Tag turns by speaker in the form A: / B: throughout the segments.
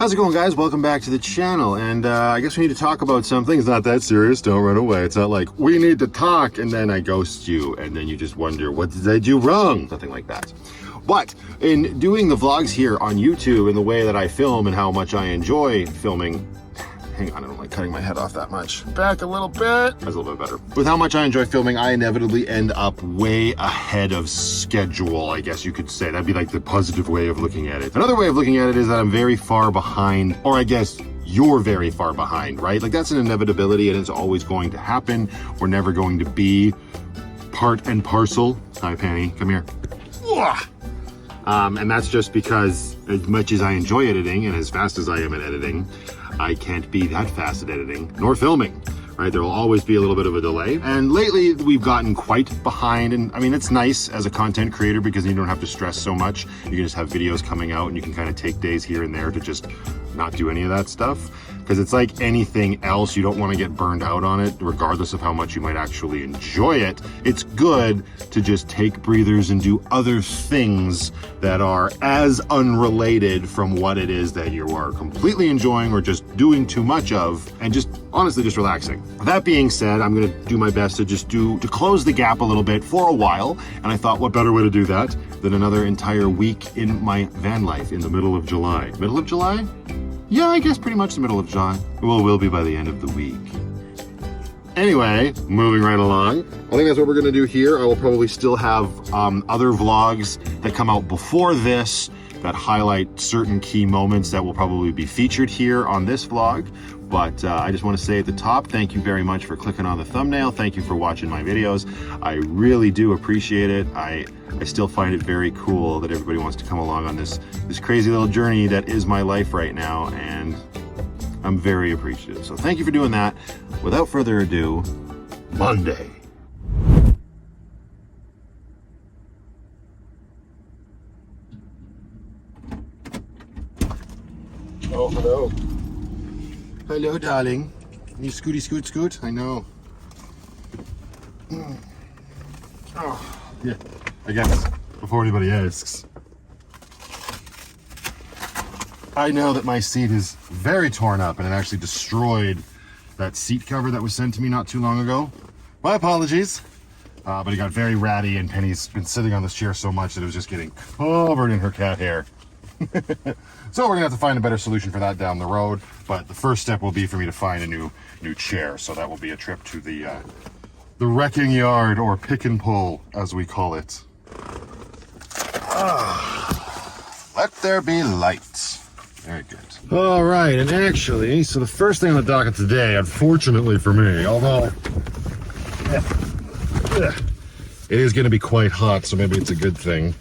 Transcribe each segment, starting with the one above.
A: How's it going, guys? Welcome back to the channel, and I guess we need to talk about something. It's not that serious, don't run away. It's not like, we need to talk, and then I ghost you, and then you just wonder, what did I do wrong? Nothing like that. But in doing the vlogs here on YouTube and the way that I film and how much I enjoy filming, hang on, I don't like cutting my head off that much. Back a little bit. That's a little bit better. With how much I enjoy filming, I inevitably end up way ahead of schedule, I guess you could say. That'd be like the positive way of looking at it. Another way of looking at it is that I'm very far behind, or I guess you're very far behind, right? Like that's an inevitability and it's always going to happen. We're never going to be part and parcel. Hi, Penny, come here. And that's just because as much as I enjoy editing and as fast as I am at editing, I can't be that fast at editing nor filming, right? There will always be a little bit of a delay. And lately we've gotten quite behind, and I mean, it's nice as a content creator because you don't have to stress so much. You can just have videos coming out and you can kind of take days here and there to just not do any of that stuff. Because it's like anything else, you don't want to get burned out on it, regardless of how much you might actually enjoy it. It's good to just take breathers and do other things that are as unrelated from what it is that you are completely enjoying or just doing too much of, and just honestly just relaxing. That being said, I'm going to do my best to close the gap a little bit for a while, and I thought what better way to do that than another entire week in my van life in the middle of July. Middle of July? Yeah, I guess pretty much the middle of July. Well, we'll be by the end of the week. Anyway, moving right along. I think that's what we're gonna do here. I will probably still have other vlogs that come out before this that highlight certain key moments that will probably be featured here on this vlog. But I just want to say at the top, thank you very much for clicking on the thumbnail. Thank you for watching my videos. I really do appreciate it. I still find it very cool that everybody wants to come along on this crazy little journey that is my life right now, and I'm very appreciative. So thank you for doing that. Without further ado, Monday. Oh, hello. Hello, darling. You scooty scoot scoot? I know. Oh, yeah. I guess, before anybody asks, I know that my seat is very torn up and it actually destroyed that seat cover that was sent to me not too long ago. My apologies. But it got very ratty and Penny's been sitting on this chair so much that it was just getting covered in her cat hair. So we're gonna have to find a better solution for that down the road, but the first step will be for me to find a new chair. So that will be a trip to the wrecking yard, or pick and pull as we call it. Let there be light. Very good. All right, and actually, so the first thing on the docket today, unfortunately for me, although it is gonna be quite hot, so maybe it's a good thing,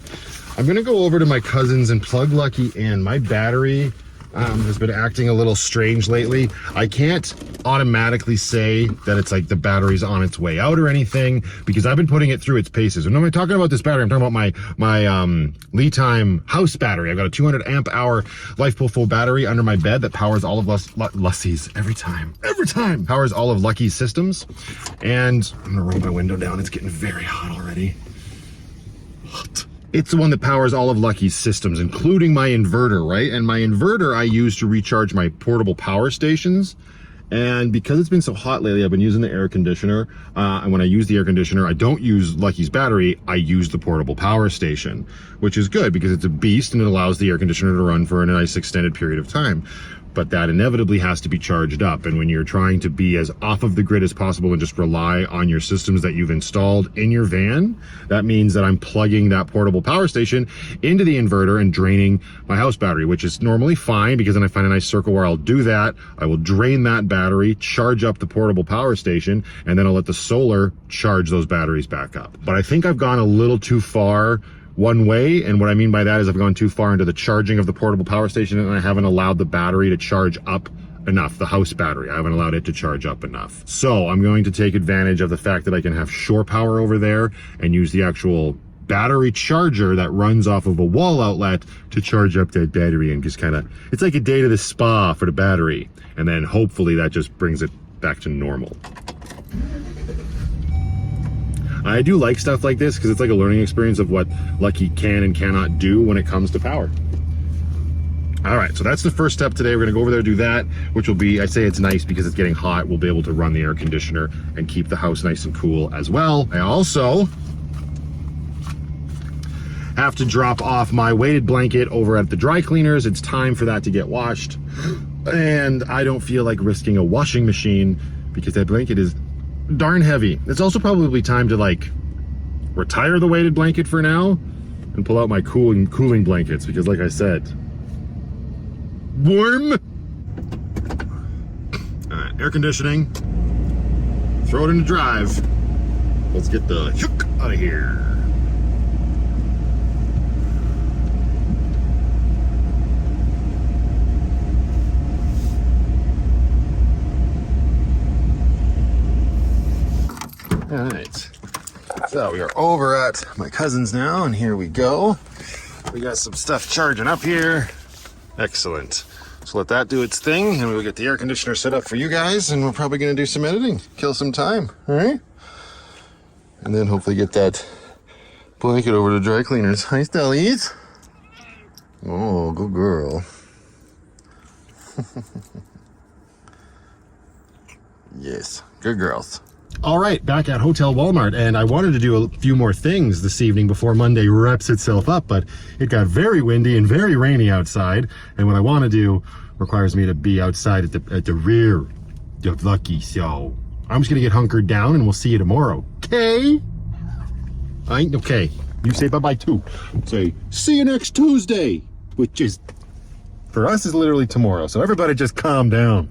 A: I'm gonna go over to my cousin's and plug Lucky in. My battery has been acting a little strange lately. I can't automatically say that it's like the battery's on its way out or anything, because I've been putting it through its paces. And when I'm talking about this battery, I'm talking about my lead time house battery. I've got a 200 amp hour LifePool full battery under my bed that powers all of Lucy's every time powers all of Lucky's systems. And I'm gonna roll my window down. It's getting very hot already. Hot. It's the one that powers all of Lucky's systems, including my inverter, right? And my inverter I use to recharge my portable power stations. And because it's been so hot lately, I've been using the air conditioner. And when I use the air conditioner, I don't use Lucky's battery, I use the portable power station, which is good because it's a beast and it allows the air conditioner to run for a nice extended period of time. But that inevitably has to be charged up. And when you're trying to be as off of the grid as possible and just rely on your systems that you've installed in your van, that means that I'm plugging that portable power station into the inverter and draining my house battery, which is normally fine because then I find a nice circle where I'll do that. I will drain that battery, charge up the portable power station, and then I'll let the solar charge those batteries back up. But I think I've gone a little too far one way, and what I mean by that is I've gone too far into the charging of the portable power station, and I haven't allowed the battery to charge up enough, the house battery. I haven't allowed it to charge up enough. So I'm going to take advantage of the fact that I can have shore power over there and use the actual battery charger that runs off of a wall outlet to charge up that battery, and just kind of, it's like a day to the spa for the battery, and then hopefully that just brings it back to normal. I do like stuff like this because it's like a learning experience of what Lucky can and cannot do when it comes to power. All right, so that's the first step today. We're gonna go over there, do that, which will be, I say it's nice because it's getting hot. We'll be able to run the air conditioner and keep the house nice and cool as well. I also have to drop off my weighted blanket over at the dry cleaners. It's time for that to get washed. And I don't feel like risking a washing machine because that blanket is darn heavy. It's also probably time to like retire the weighted blanket for now and pull out my cooling blankets because like I said, warm. All right, air conditioning. Throw it into drive. Let's get the hook out of here. All right, so we are over at my cousin's now, and here we go. We got some stuff charging up here. Excellent. So let that do its thing, and we'll get the air conditioner set up for you guys, and we're probably gonna do some editing, kill some time, all right? And then hopefully get that blanket over to dry cleaners. Hi, Stellies. Oh, good girl. Yes, good girls. All right, back at Hotel Walmart, and I wanted to do a few more things this evening before Monday wraps itself up, but it got very windy and very rainy outside, and what I want to do requires me to be outside at the rear of Lucky, so I'm just gonna get hunkered down and we'll see you tomorrow. Okay? Okay. You say bye-bye too. Say, see you next Tuesday, which is, for us, is literally tomorrow, so everybody just calm down.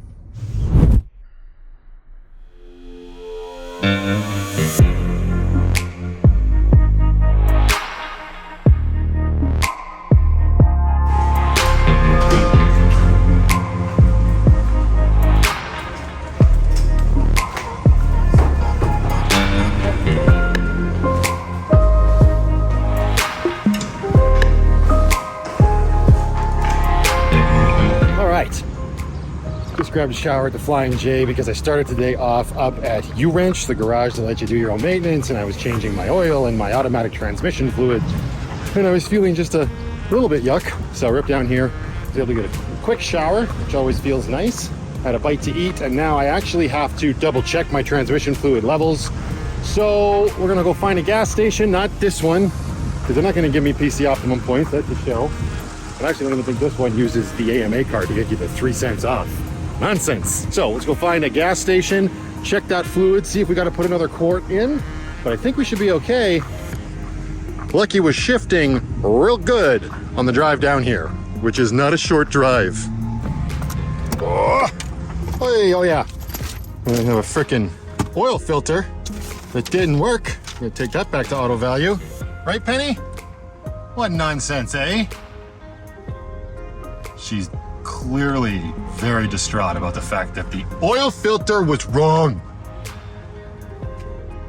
A: Grabbed a shower at the Flying J because I started today off up at U-Wrench, the garage that lets you do your own maintenance, and I was changing my oil and my automatic transmission fluid, and I was feeling just a little bit yuck, so I ripped down here, was able to get a quick shower, which always feels nice, had a bite to eat, and now I actually have to double check my transmission fluid levels, so we're gonna go find a gas station, not this one, because they're not gonna give me PC Optimum points, that's the show, but actually I don't even think this one uses the AMA card to get you the 3 cents off. Nonsense. So let's go find a gas station, check that fluid, see if we got to put another quart in, but I think we should be okay. Lucky was shifting real good on the drive down here, which is not a short drive. Oh, oh yeah. I have a freaking oil filter that didn't work. I'm gonna take that back to Auto Value. Right, Penny? What nonsense, eh? She's clearly very distraught about the fact that the oil filter was wrong.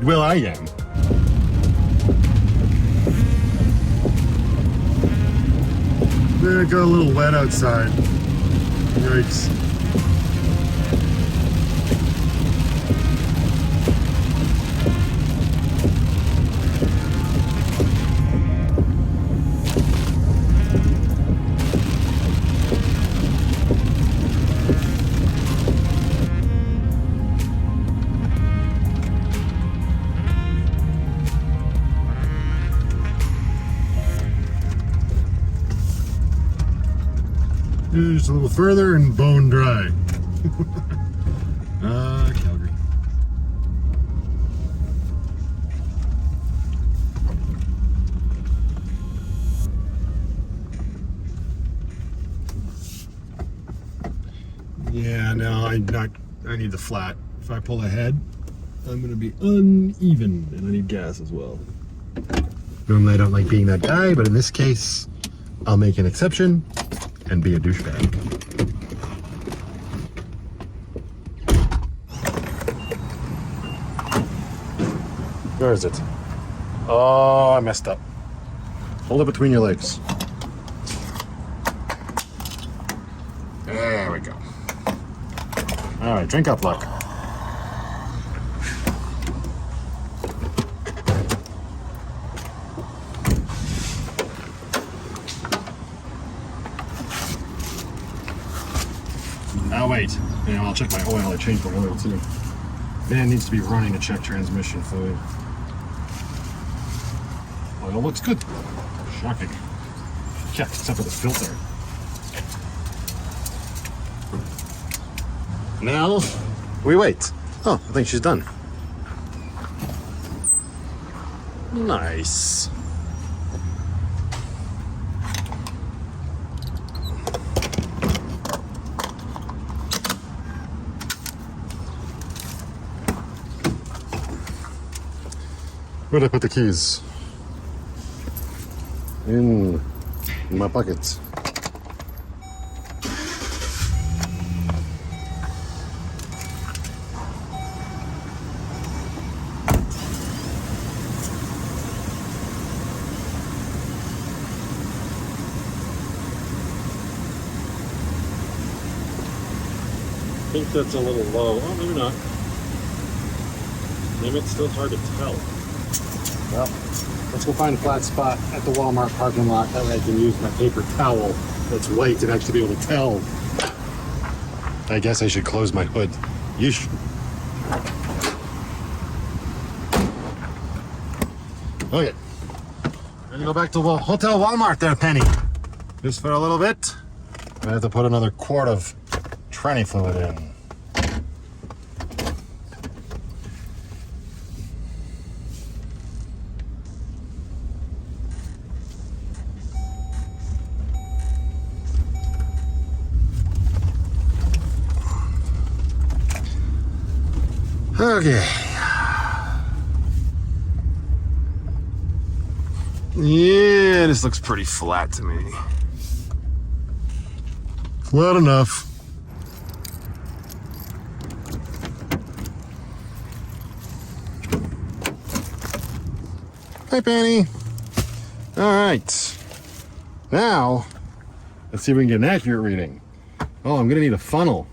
A: Well, I am. It got a little wet outside. Yikes. Just a little further and bone dry. Calgary. Yeah, no, I need the flat. If I pull ahead, I'm gonna be uneven, and I need gas as well. Normally I don't like being that guy, but in this case, I'll make an exception and be a douchebag. Where is it? Oh, I messed up. Hold it between your legs. There we go. All right, drink up, Luck. I'll wait. And I'll check my oil. I changed the oil too. Van needs to be running to check transmission fluid. Oil looks good. Shocking. Yeah, except for the filter. Now we wait. Oh, I think she's done. Nice. Where did I put the keys? In my pocket. I think that's a little low. Oh, maybe not. Maybe it's still hard to tell. Well, let's go find a flat spot at the Walmart parking lot. That way I can use my paper towel that's white and actually be able to tell. I guess I should close my hood. Yeesh. Okay. I'm gonna go back to the Hotel Walmart there, Penny. Just for a little bit. I have to put another quart of tranny fluid in. Okay. Yeah, this looks pretty flat to me. Flat enough. Hi, Penny. All right. Now, let's see if we can get an accurate reading. Oh, I'm gonna need a funnel.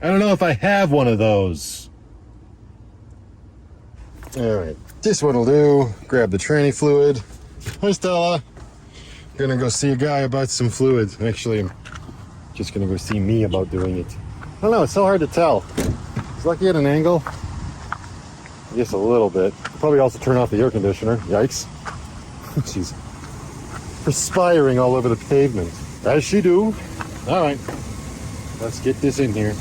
A: I don't know if I have one of those. All right, this one will do. Grab the tranny fluid. Hi, Stella. Gonna go see a guy about some fluids. Actually, I'm just gonna go see me about doing it. I don't know, it's so hard to tell. Is Lucky at an angle? I guess a little bit. Probably also turn off the air conditioner. Yikes. She's perspiring all over the pavement. As she do. All right, let's get this in here.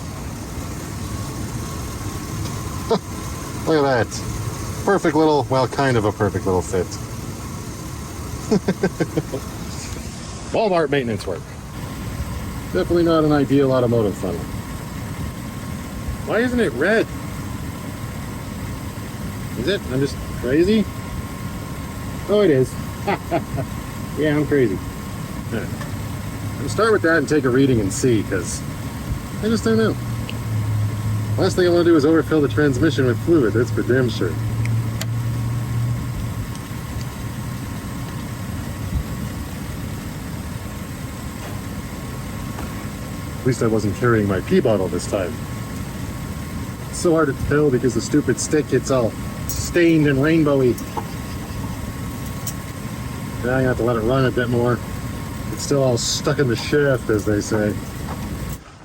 A: Look at that. Perfect little, well, kind of a perfect little fit. Walmart maintenance work. Definitely not an ideal automotive funnel. Why isn't it red? Is it? I'm just crazy? Oh, it is. Yeah, I'm crazy. All right. I'm gonna start with that and take a reading and see, because I just don't know. Last thing I want to do is overfill the transmission with fluid, that's for damn sure. At least I wasn't carrying my pee bottle this time. It's so hard to tell because the stupid stick gets all stained and rainbowy. Now I have to let it run a bit more. It's still all stuck in the shaft, as they say.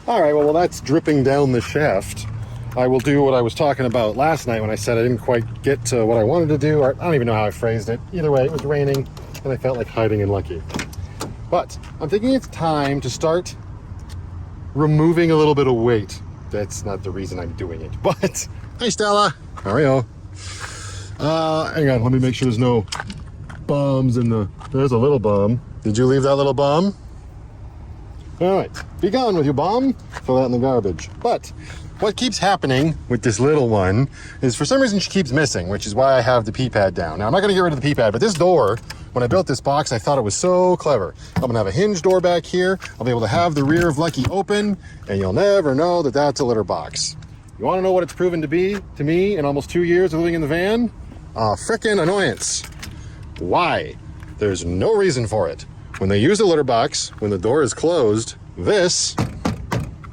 A: All right, well, that's dripping down the shaft. I will do what I was talking about last night when I said I didn't quite get to what I wanted to do. Or I don't even know how I phrased it. Either way, it was raining and I felt like hiding in Lucky. But I'm thinking it's time to start removing a little bit of weight. That's not the reason I'm doing it, but hi, Stella. How are you? Hang on, let me make sure there's no bums in the, there's a little bum. Did you leave that little bum? All right, be gone with your bum. Throw that in the garbage. But what keeps happening with this little one is for some reason she keeps missing, which is why I have the P-pad down. Now I'm not gonna get rid of the P-pad, but this door, when I built this box, I thought it was so clever. I'm gonna have a hinge door back here. I'll be able to have the rear of Lucky open, and you'll never know that that's a litter box. You wanna know what it's proven to be to me in almost 2 years of living in the van? Frickin' annoyance. Why? There's no reason for it. When they use the litter box, when the door is closed, this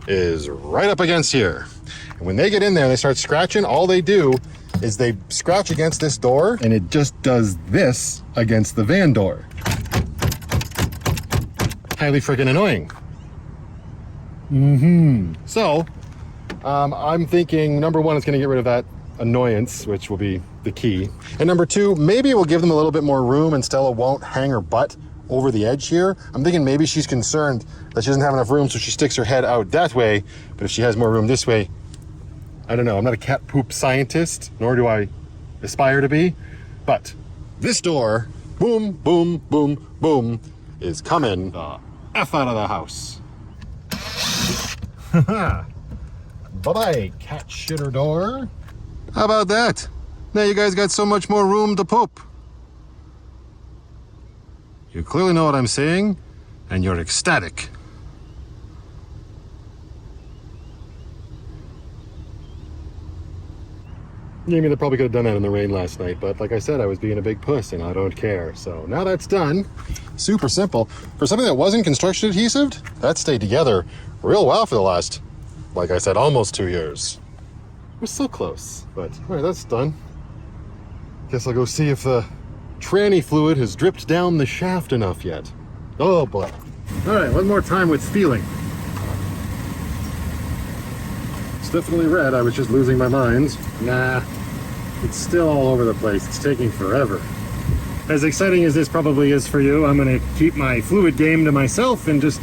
A: is right up against here. And when they get in there and they start scratching, all they do is they scratch against this door and it just does this against the van door. Highly freaking annoying. So, I'm thinking, number one, it's going to get rid of that annoyance, which will be the key. And number two, maybe we'll give them a little bit more room and Stella won't hang her butt over the edge here. I'm thinking maybe she's concerned that she doesn't have enough room, so she sticks her head out that way. But if she has more room this way, I don't know. I'm not a cat poop scientist, nor do I aspire to be. But this door, boom, boom, boom, boom, is coming the F out of the house. Bye-bye, cat shitter door. How about that? Now you guys got so much more room to poop. You clearly know what I'm saying, and you're ecstatic. Maybe they probably could have done that in the rain last night, but like I said, I was being a big puss and I don't care. So now that's done. Super simple. For something that wasn't construction adhesive, that stayed together real well for the last, like I said, almost 2 years. We're so close, but all right, that's done. Guess I'll go see if the tranny fluid has dripped down the shaft enough yet. Oh boy. All right, one more time with feeling. It's definitely red. I was just losing my mind. Nah, it's still all over the place. It's taking forever. As exciting as this probably is for you, I'm gonna keep my fluid game to myself and just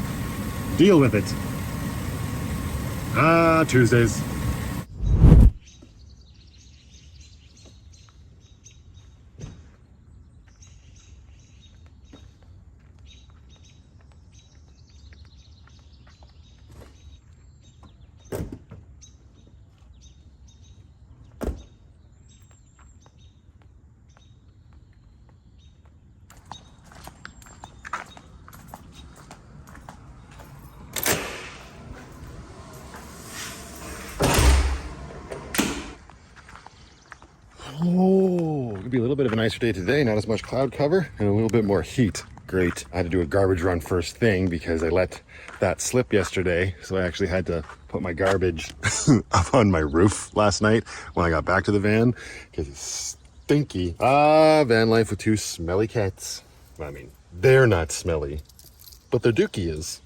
A: deal with it. Tuesdays. Oh, it'll be a little bit of a nicer day today, not as much cloud cover and a little bit more heat. Great. I had to do a garbage run first thing because I let that slip yesterday, so I actually had to put my garbage up on my roof last night when I got back to the van because it's stinky. Vanlife with two smelly cats. I mean, they're not smelly, but their dookie is.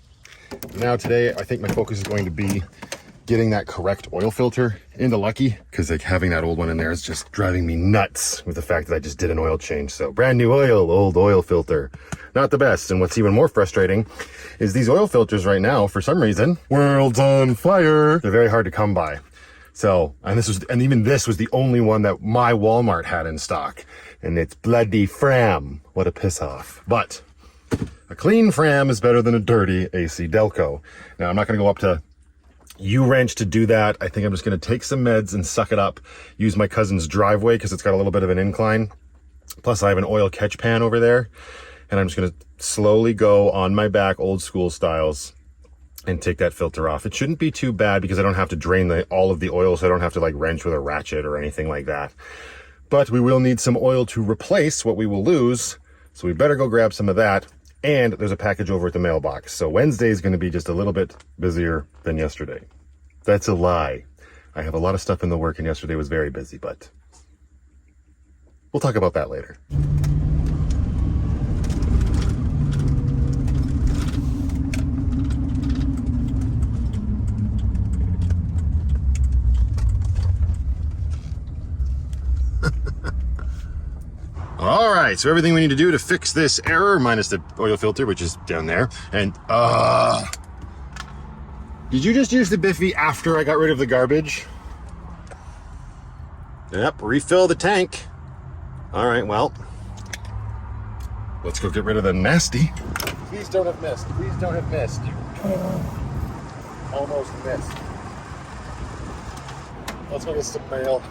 A: Now today, I think my focus is going to be getting that correct oil filter into Lucky, because like having that old one in there is just driving me nuts with the fact that I just did an oil change. So brand new oil, old oil filter. Not the best. And what's even more frustrating is these oil filters right now, for some reason, world's on fire. They're very hard to come by. So, and even this was the only one that my Walmart had in stock. And it's bloody Fram. What a piss off. But a clean Fram is better than a dirty AC Delco. Now I'm not going to go up to U-wrench to do that. I think I'm just going to take some meds and suck it up, use my cousin's driveway because it's got a little bit of an incline. Plus I have an oil catch pan over there, and I'm just going to slowly go on my back, old school styles, and take that filter off. It shouldn't be too bad because I don't have to drain all of the oil, so I don't have to like wrench with a ratchet or anything like that. But we will need some oil to replace what we will lose, so we better go grab some of that. And there's a package over at the mailbox. So Wednesday is going to be just a little bit busier than yesterday. That's a lie. I have a lot of stuff in the work and yesterday was very busy, but we'll talk about that later. All right, so everything we need to do to fix this error, minus the oil filter, which is down there. And, did you just use the Biffy after I got rid of the garbage? Yep, refill the tank. All right, well, let's go get rid of the nasty. Please don't have missed. Please don't have missed. Almost missed. Let's go get some mail.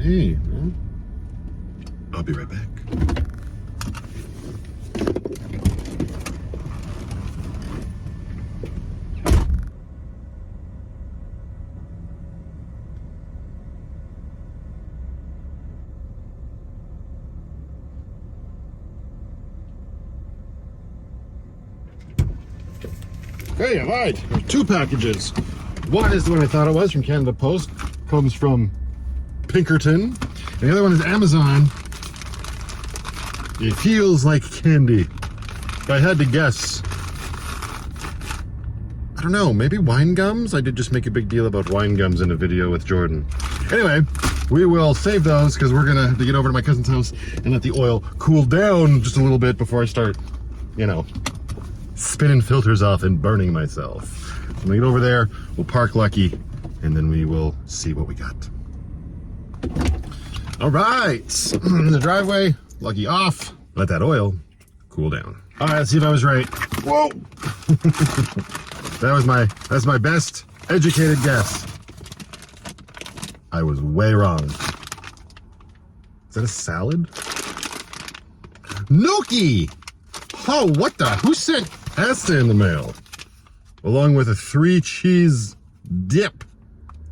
A: Okay, well, I'll be right back. Okay, I lied. There's two packages. One is the one I thought it was from Canada Post. Comes from Pinkerton. And the other one is Amazon. It feels like candy. If I had to guess, I don't know, maybe wine gums? I did just make a big deal about wine gums in a video with Jordan. Anyway, we will save those because we're gonna have to get over to my cousin's house and let the oil cool down just a little bit before I start, you know, spinning filters off and burning myself. When we get over there, we'll park Lucky and then we will see what we got. All right, in the driveway, Lucky off. Let that oil cool down. All right, let's see if I was right. Whoa! That's my best educated guess. I was way wrong. Is that a salad? Gnocchi! Oh, what the? Who sent pasta in the mail? Along with a 3-cheese dip.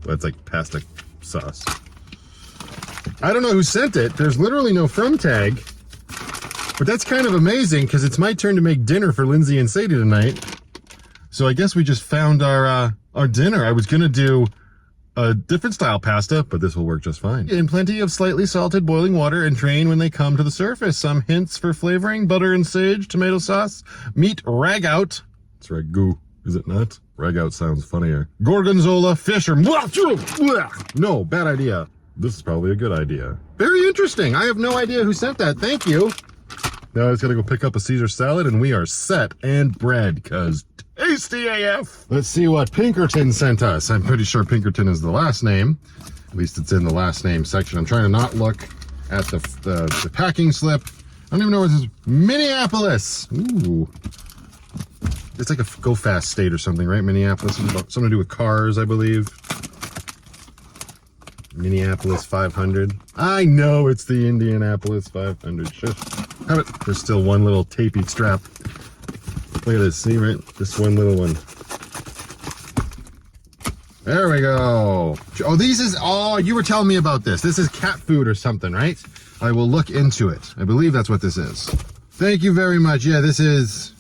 A: That's like pasta sauce. I don't know who sent it. There's literally no from tag. But that's kind of amazing because it's my turn to make dinner for Lindsay and Sadie tonight. So I guess we just found our dinner. I was gonna do a different style pasta, but this will work just fine. In plenty of slightly salted boiling water and drain when they come to the surface. Some hints for flavoring: butter and sage, tomato sauce, meat ragout. It's ragu, is it not? Ragout sounds funnier. Gorgonzola, fish, or no, bad idea. This is probably a good idea. Very interesting. I have no idea who sent that. Thank you. Now I just gotta go pick up a Caesar salad and we are set, and bread, cause tasty AF. Let's see what Pinkerton sent us. I'm pretty sure Pinkerton is the last name. At least it's in the last name section. I'm trying to not look at the packing slip. I don't even know where this is. Minneapolis. Ooh. It's like a go fast state or something, right? Minneapolis. Something to do with cars, I believe. Minneapolis 500. I know it's the Indianapolis 500. Have it. There's still one little tapey strap. Look at this, see, right? Just one little one. There we go. Oh, you were telling me about this. This is cat food or something, right? I will look into it. I believe that's what this is. Thank you very much. Yeah, this is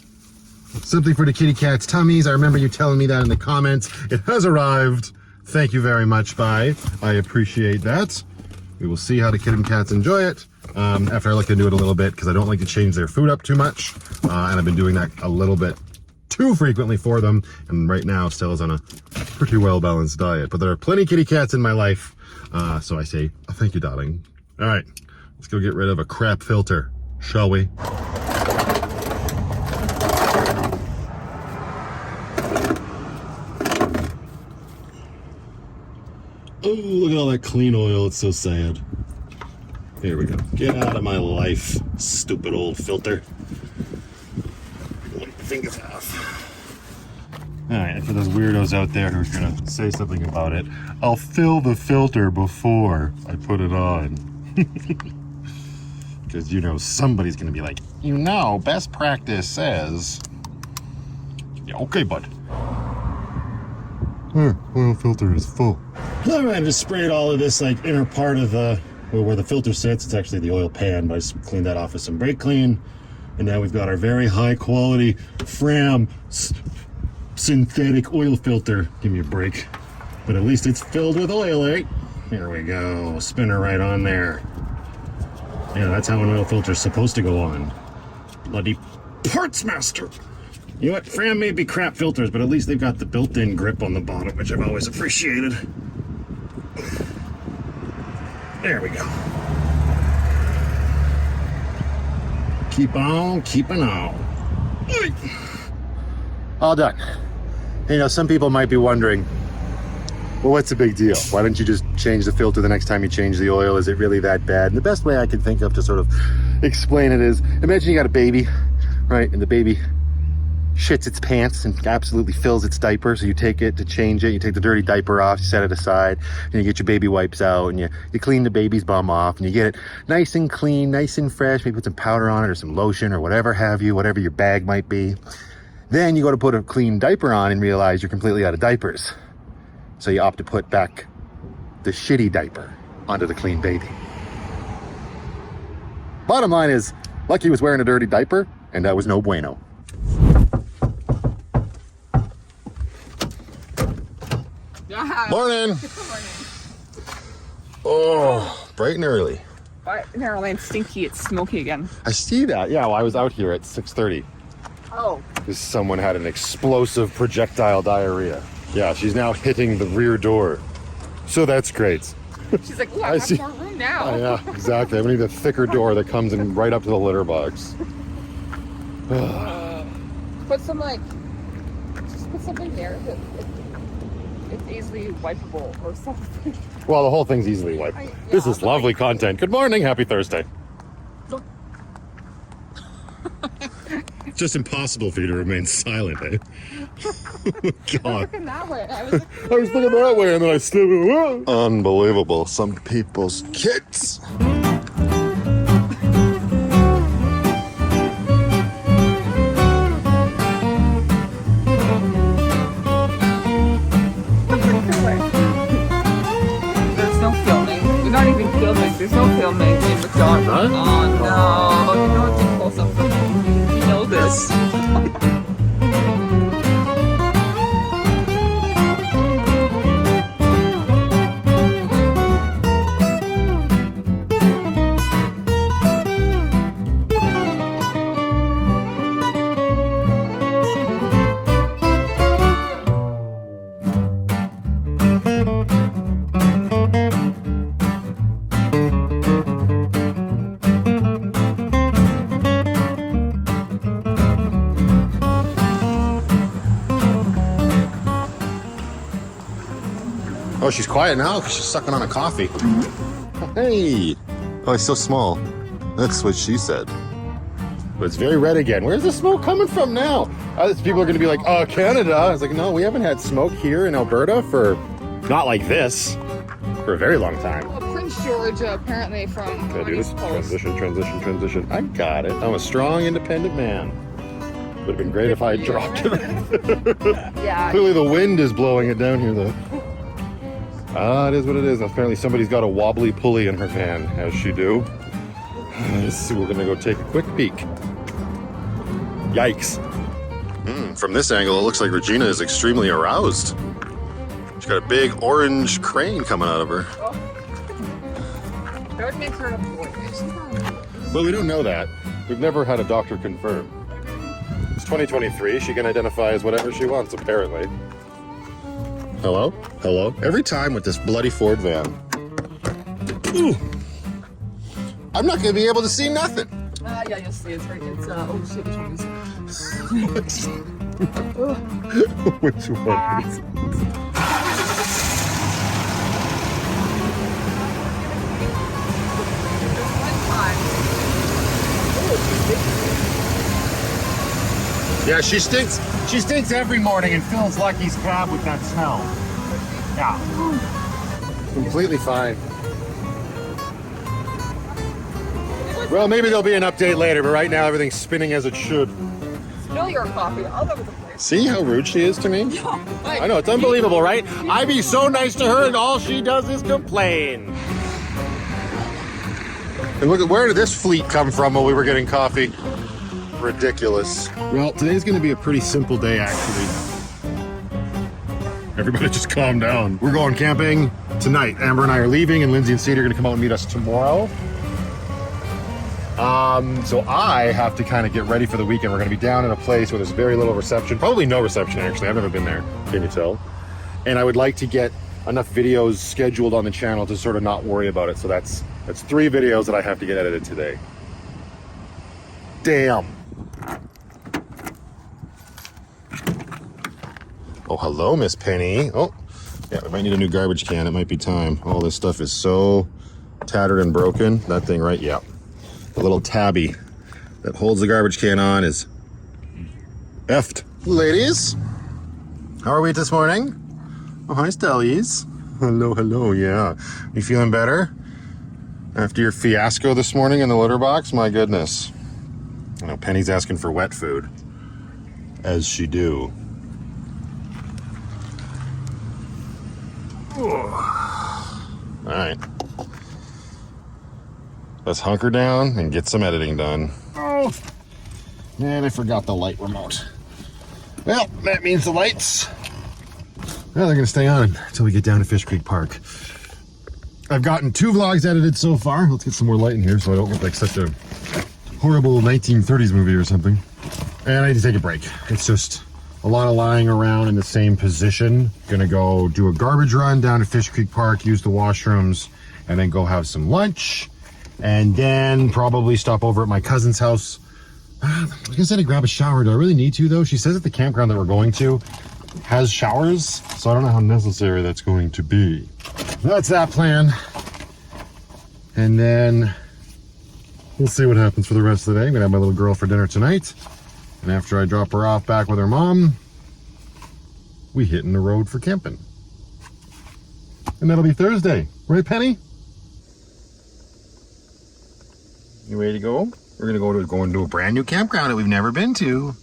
A: something for the kitty cat's tummies. I remember you telling me that in the comments. It has arrived. Thank you very much, bye. I appreciate that. We will see how the kitten cats enjoy it after I look into it a little bit, because I don't like to change their food up too much. And I've been doing that a little bit too frequently for them. And right now, Stella's on a pretty well-balanced diet. But there are plenty of kitty cats in my life. So I say, thank you, darling. All right, let's go get rid of a crap filter, shall we? Oh, look at all that clean oil. It's so sad. Here we go. Get out of my life, stupid old filter. Wipe your fingers off. All right, for those weirdos out there who are going to say something about it, I'll fill the filter before I put it on. Because, you know, somebody's going to be like, you know, best practice says... Yeah, okay, bud. Oil filter is full. All right, I just sprayed all of this like inner part of where the filter sits. It's actually the oil pan, but I just cleaned that off with some brake clean. And now we've got our very high quality Fram synthetic oil filter. Give me a break. But at least it's filled with oil, eh? Here we go. Spinner right on there. Yeah, that's how an oil filter is supposed to go on. Bloody parts master. You know what? Fram may be crap filters, but at least they've got the built-in grip on the bottom, which I've always appreciated. There we go. Keep on keeping on. All done. You know, some people might be wondering, well, what's the big deal? Why don't you just change the filter the next time you change the oil? Is it really that bad? And the best way I can think of to sort of explain it is, imagine you got a baby, right? And the baby shits its pants and absolutely fills its diaper. So you take it to change it, you take the dirty diaper off, you set it aside, and you get your baby wipes out, and you clean the baby's bum off, and you get it nice and clean, nice and fresh, maybe put some powder on it or some lotion or whatever have you, whatever your bag might be. Then you go to put a clean diaper on and realize you're completely out of diapers. So you opt to put back the shitty diaper onto the clean baby. Bottom line is, Lucky was wearing a dirty diaper, and that was no bueno.
B: Yeah.
A: Morning.
B: Good morning.
A: Oh, bright and early.
B: But apparently it's stinky, it's smoky again.
A: I see that. Yeah, well, I was out here at 6:30.
B: Oh.
A: Because someone had an explosive projectile diarrhea. Yeah, she's now hitting the rear door. So that's great.
B: She's like, ooh, I have more room now.
A: Yeah, exactly. I need a thicker door that comes in right up to the litter box.
B: Put some just put something there that it's easily wipeable or something.
A: Well, the whole thing's easily wiped. This is lovely content. Good morning. Happy Thursday. It's just impossible for you to remain silent, eh? God.
B: I was looking that way. I
A: was looking that way and then I slipped. Unbelievable. Some people's kids.
B: There's no filming. We're not even filming. There's no filming in McDonald's.
A: None?
B: Oh, no. You know it's too close up. You know this.
A: Oh, she's quiet now because she's sucking on a coffee. Hey! Oh, it's so small. That's what she said. But it's very red again. Where's the smoke coming from now? People are going to be like, oh, Canada. I was like, no, we haven't had smoke here in Alberta for not like this for a very long time.
B: Well, Prince George, apparently from
A: Can I do this?
B: East Coast.
A: Transition. I got it. I'm a strong, independent man. Would have been great if I had dropped it.
B: Yeah.
A: Clearly the wind is blowing it down here, though. Ah, it is what it is. Apparently somebody's got a wobbly pulley in her van, as she do. So we're gonna go take a quick peek. Yikes. From this angle, it looks like Regina is extremely aroused. She's got a big orange crane coming out of her.
B: Oh. That would make her a boy.
A: Well, we don't know that. We've never had a doctor confirm. It's 2023. She can identify as whatever she wants, apparently. Hello? Hello? Every time with this bloody Ford van. Ooh. I'm not going to be able to see nothing.
B: Yeah, you'll see. It's right. It's, oh shit, which one is it?
A: Which one is it? Yeah, she stinks. She stinks every morning and fills Lucky's cab with that smell. Yeah. Completely fine. Well, maybe there'll be an update later, but right now everything's spinning as it should.
B: Spill your coffee all over the place.
A: See how rude she is to me? I know, it's unbelievable, right? I be so nice to her and all she does is complain. And look at, where did this fleet come from while we were getting coffee? Ridiculous. Well, today's going to be a pretty simple day, actually. Everybody just calm down. We're going camping tonight. Amber and I are leaving, and Lindsay and Sadie are going to come out and meet us tomorrow. So I have to kind of get ready for the weekend. We're going to be down in a place where there's very little reception. Probably no reception, actually. I've never been there. Can you tell? And I would like to get enough videos scheduled on the channel to sort of not worry about it. So that's 3 videos that I have to get edited today. Damn. Oh, hello, Miss Penny. Oh, yeah, we might need a new garbage can. It might be time. All this stuff is so tattered and broken. That thing, right? Yeah. The little tabby that holds the garbage can on is effed. Ladies, how are we this morning? Oh, hi, Stellies. Hello, yeah. You feeling better? After your fiasco this morning in the litter box? My goodness. I know Penny's asking for wet food. As she do. All right. Let's hunker down and get some editing done. Oh, man, I forgot the light remote. Well, that means the lights, well, they're gonna stay on until we get down to Fish Creek Park. I've gotten 2 vlogs edited so far. Let's get some more light in here so I don't look like such a horrible 1930s movie or something. And I need to take a break. It's just a lot of lying around in the same position. Gonna go do a garbage run down to Fish Creek Park, use the washrooms, and then go have some lunch. And then probably stop over at my cousin's house. I was gonna say to grab a shower. Do I really need to though? She says that the campground that we're going to has showers, so I don't know how necessary that's going to be. That's that plan. And then we'll see what happens for the rest of the day. I'm gonna have my little girl for dinner tonight. And after I drop her off back with her mom, we hitting the road for camping. And that'll be Thursday. Right, Penny? You ready to go? We're gonna go into a brand new campground that we've never been to.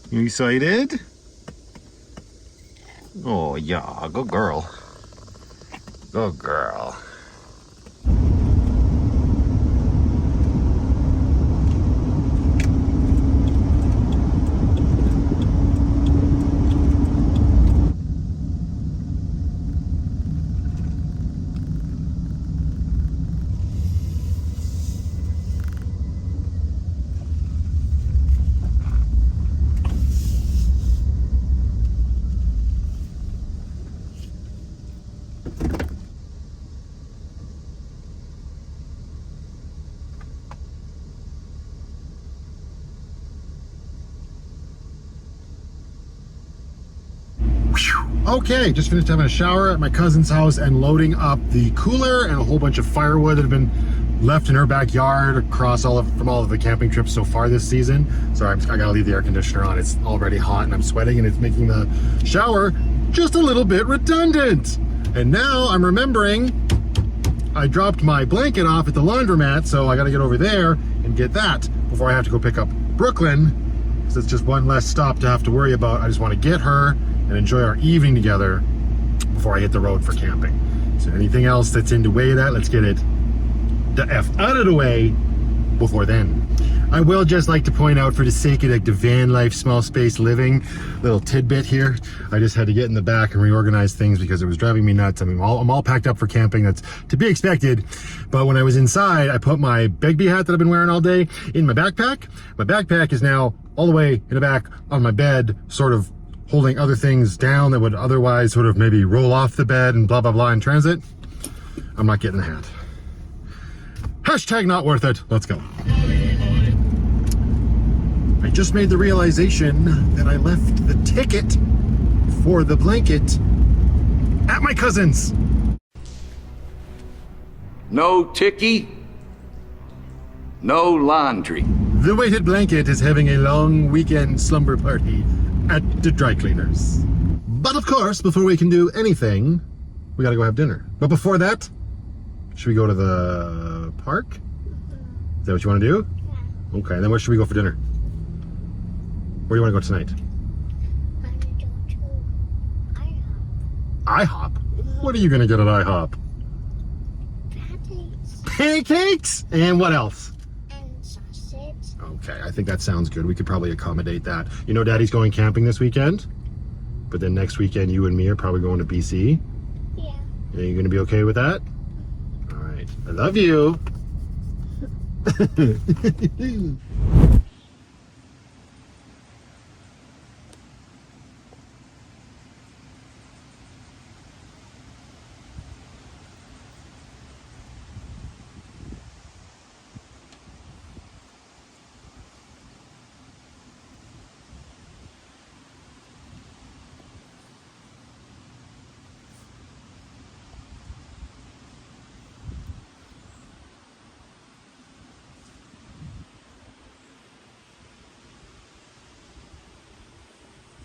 A: You excited? Oh yeah, good girl. Good girl. Okay, just finished having a shower at my cousin's house and loading up the cooler and a whole bunch of firewood that had been left in her backyard across from all of the camping trips so far this season. So I gotta leave the air conditioner on. It's already hot and I'm sweating and it's making the shower just a little bit redundant. And now I'm remembering I dropped my blanket off at the laundromat, so I gotta get over there and get that before I have to go pick up Brooklyn. So it's just one less stop to have to worry about. I just want to get her and enjoy our evening together before I hit the road for camping. So anything else that's in the way of that, let's get it the F out of the way before then. I will just like to point out, for the sake of like the van life, small space living little tidbit here, I just had to get in the back and reorganize things because it was driving me nuts. I mean, I'm all packed up for camping. That's to be expected. But when I was inside, I put my Begbie hat that I've been wearing all day in my backpack. My backpack is now all the way in the back on my bed, sort of holding other things down that would otherwise sort of maybe roll off the bed and blah, blah, blah in transit. I'm not getting the hat. Hashtag not worth it. Let's go. I just made the realization that I left the ticket for the blanket at my cousin's.
C: No ticky, no laundry.
A: The weighted blanket is having a long weekend slumber party at the dry cleaners. But of course, before we can do anything, we gotta go have dinner. But before that, should we go to the park? Is that what you want to do? Yeah. Okay, then where should we go for dinner? Where do you want to go tonight?
D: I want to go to IHOP.
A: IHOP? What are you going to get at IHOP?
D: Pancakes.
A: Pancakes? And what else?
D: And sausage.
A: Okay, I think that sounds good. We could probably accommodate that. You know, Daddy's going camping this weekend, but then next weekend you and me are probably going to BC.
D: Yeah.
A: Are you going to be okay with that? All right. I love you.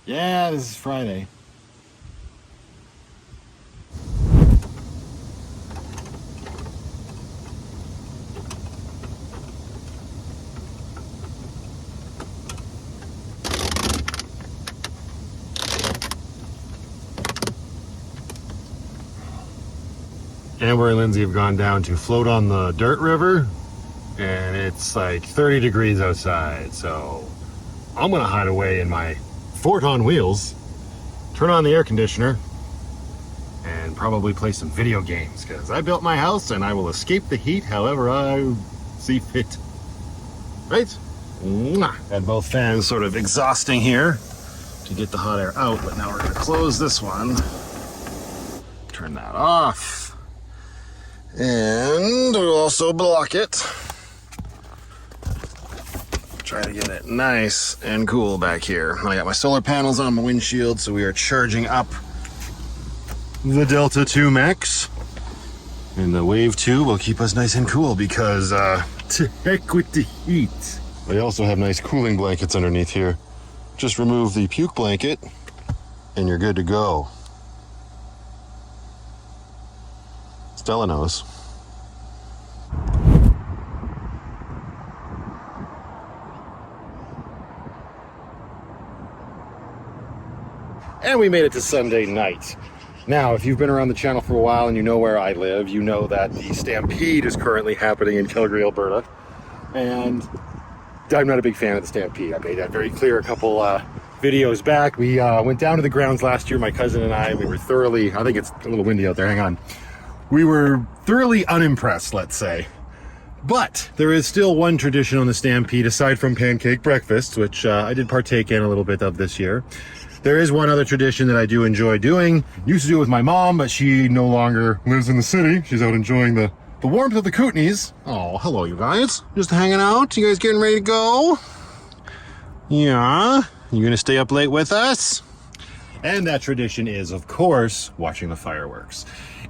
A: Yeah, this is Friday. Amber and Lindsay have gone down to float on the dirt river, and it's like 30 degrees outside, so I'm gonna hide away in my fort on wheels, turn on the air conditioner, and probably play some video games because I built my house and I will escape the heat however I see fit. Right? Mwah. Had both fans sort of exhausting here to get the hot air out, but now we're going to close this one. Turn that off. And we'll also block it. Try to get it nice and cool back here. I got my solar panels on my windshield, so we are charging up the Delta 2 Max. And the Wave 2 will keep us nice and cool because to heck with the heat. They also have nice cooling blankets underneath here. Just remove the puke blanket and you're good to go. Stella knows. And we made it to Sunday night. Now, if you've been around the channel for a while and you know where I live, you know that the Stampede is currently happening in Calgary, Alberta. And I'm not a big fan of the Stampede. I made that very clear a couple videos back. We went down to the grounds last year, my cousin and I. We were thoroughly, I think it's a little windy out there, hang on. We were thoroughly unimpressed, let's say. But there is still one tradition on the Stampede, aside from pancake breakfast, which I did partake in a little bit of this year. There is one other tradition that I do enjoy doing. Used to do it with my mom, but she no longer lives in the city. She's out enjoying the warmth of the Kootenays. Oh, hello, you guys. Just hanging out. You guys getting ready to go? Yeah. You gonna stay up late with us? And that tradition is, of course, watching the fireworks.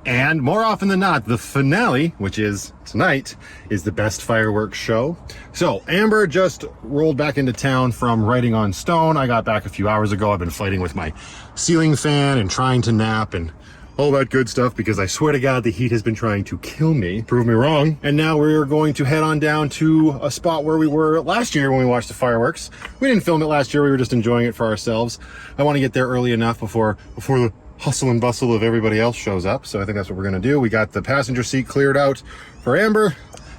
A: And more often than not, the finale, which is tonight, is the best fireworks show. So Amber just rolled back into town from writing on stone. I got back a few hours ago. I've been fighting with my ceiling fan and trying to nap and all that good stuff because I swear to God, the heat has been trying to kill me. Prove me wrong. And now we're going to head on down to a spot where we were last year when we watched the fireworks. We didn't film it last year. We were just enjoying it for ourselves. I want to get there early enough before the hustle and bustle of everybody else shows up. So I think that's what we're going to do. We got the passenger seat cleared out for Amber,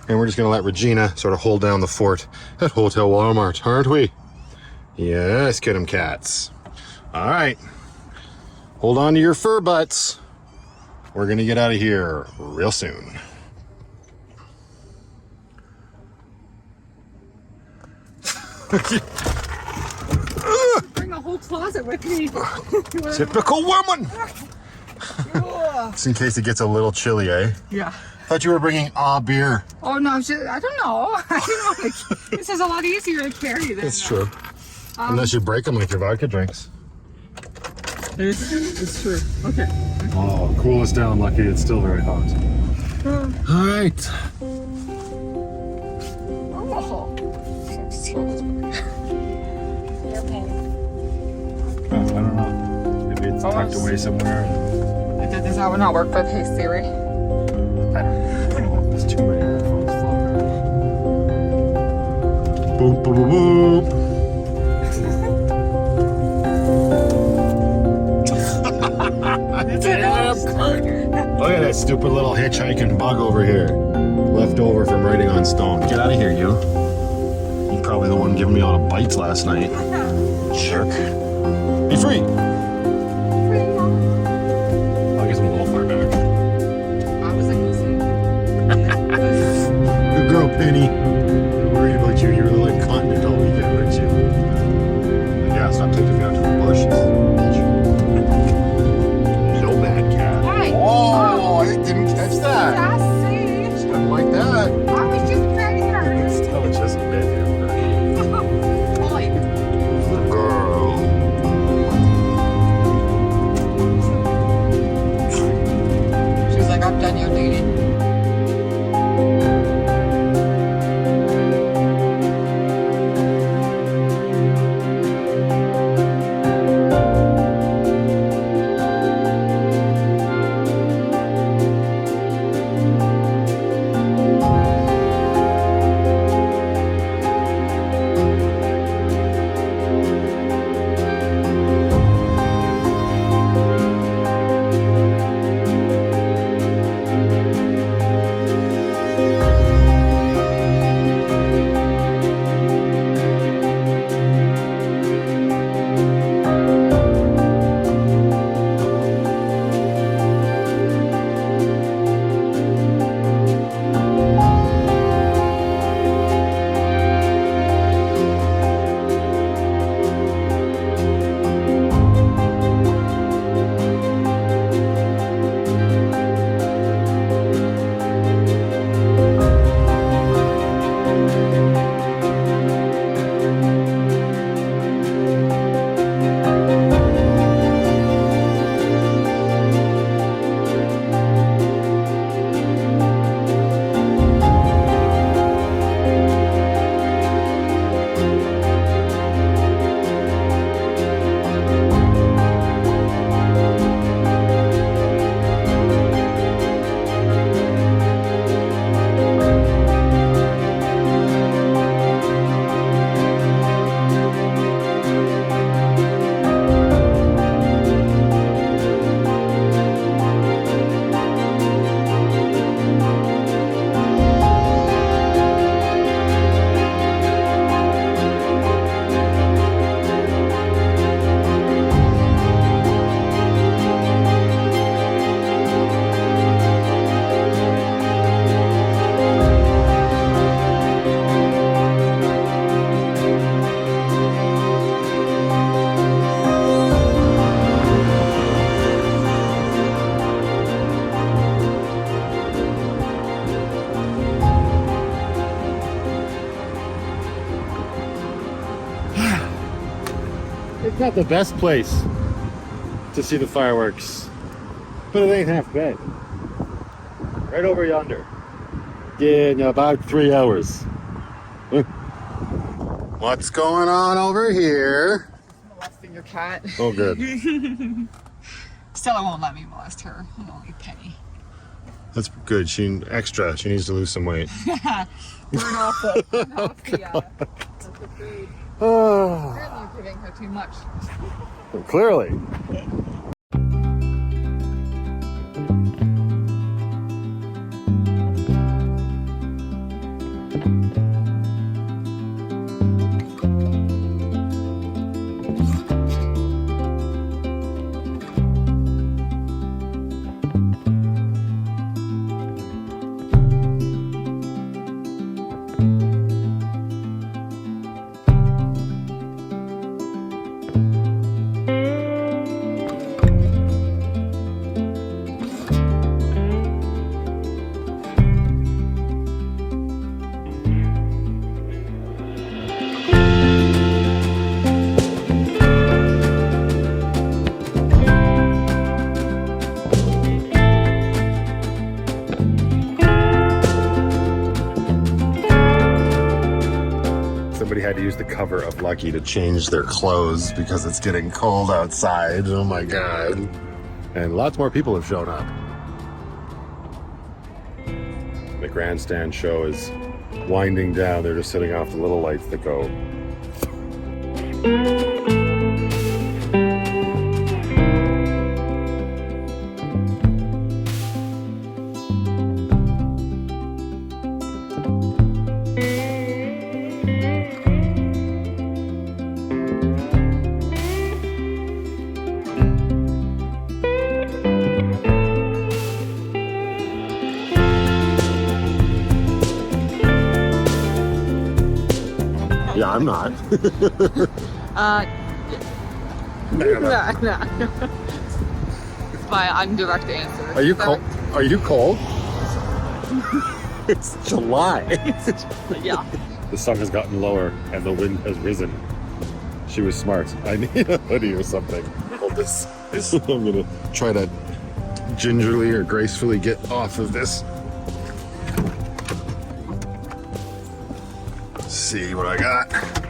A: and we're just going to let Regina sort of hold down the fort at Hotel Walmart, aren't we? Yes, kit'em cats. All right. Hold on to your fur butts. We're going to get out of here real soon.
B: Bring a whole closet with me.
A: Typical woman. Just in case it gets a little chilly, eh?
B: Yeah.
A: Thought you were bringing beer.
B: Oh no, I don't know. This is a lot easier to carry than.
A: It's true. Unless you break them like your vodka drinks.
B: It's true. Okay.
A: Oh, cool us down, Lucky. It's still very hot. All right.
B: Oh. You're paying.
A: I don't know. Maybe it's tucked away somewhere.
B: Does that one not work with Hey Siri?
A: I don't know. There's too many headphones floating around. Boop, boop, boop, boop. Look at that stupid little hitchhiking bug over here. Left over from writing on stone. Get out of here, you. You're probably the one giving me all the bites last night. Jerk. Be free. I guess I'm a little far back.
B: I was listening.
A: Good girl, Penny. I'm worried about you. You're a little incontinent all weekend, aren't you? Yeah, stop taking me out to the bushes. Oh, I didn't catch that.
B: Sassy.
A: Didn't like that.
B: I was just petting her.
A: Still just a bit here.
B: Boy.
A: Good girl. It's not the best place to see the fireworks, but it ain't half bad. Right over yonder. In about 3 hours. What's going on over here?
B: Molesting your cat.
A: Oh, good.
B: Stella won't let me molest her. I'm only Penny.
A: That's good. She needs to lose some weight.
B: Burn off the food.
A: Oh,
B: Apparently you're giving her too much.
A: clearly. Somebody had to use the cover of Lucky to change their clothes because it's getting cold outside. Oh my God. And lots more people have shown up. The grandstand show is winding down. They're just setting off the little lights that go. Yeah, I'm not.
B: No. It's my indirect answer.
A: Are you cold? Are you cold? It's July.
B: Yeah.
A: The sun has gotten lower and the wind has risen. She was smart. I need a hoodie or something. Hold this. I'm gonna try to gingerly or gracefully get off of this. See what I got.